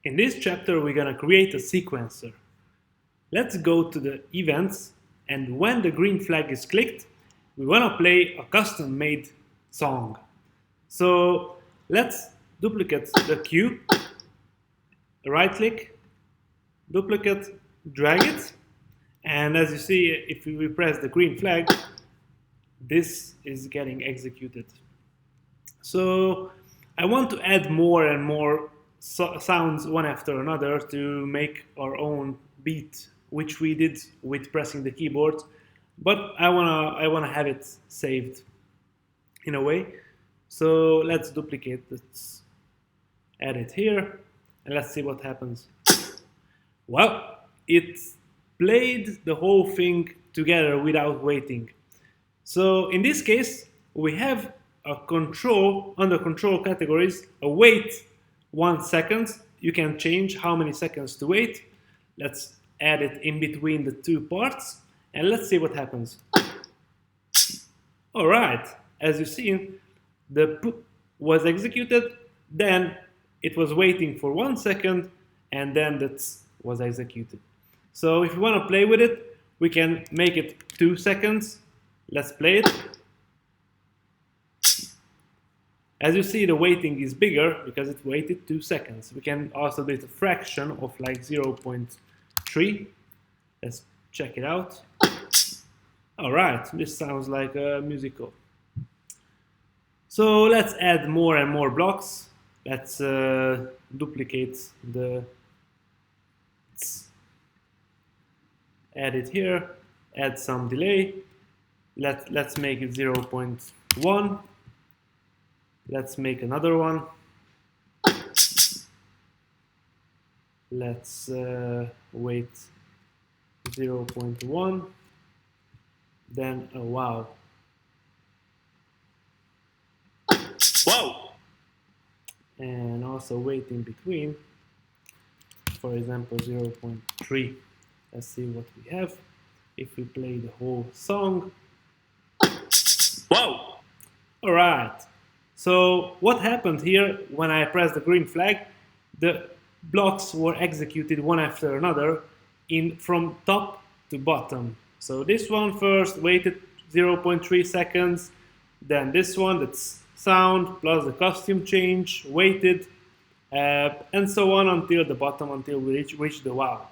In this chapter, we're gonna create a sequencer. Let's go to the events, and when the green flag is clicked, we wanna play a custom-made song. So let's duplicate the cue, right-click, duplicate, drag it, and as you see, if we press the green flag, this is getting executed. So I want to add more and more sounds one after another to make our own beat, which we did with pressing the keyboard, but I wanna have it saved in a way. So let's duplicate, let's add it here, and let's see what happens. Well, it played the whole thing together without waiting. So in this case, we have a control, under control categories, a wait 1 second. You can change how many seconds to wait. Let's add it in between the two parts, and let's see what happens. All right, as you see, the p was executed, then it was waiting for 1 second, and then that was executed. So if you want to play with it, we can make it 2 seconds. Let's play it. As you see, the waiting is bigger because it waited 2 seconds. We can also do it a fraction of like 0.3. Let's check it out. All right, this sounds like a musical. So let's add more and more blocks. Let's duplicate the, add it here, add some delay. Let's make it 0.1. Let's make another one. Let's wait 0.1. Then a wow. Wow! And also wait in between. For example, 0.3. Let's see what we have. If we play the whole song. Wow! Alright. So what happened here when I pressed the green flag? The blocks were executed one after another from top to bottom. So this one first waited 0.3 seconds, then this one, that's sound plus the costume change, waited, and so on until the bottom, until we reach the wow.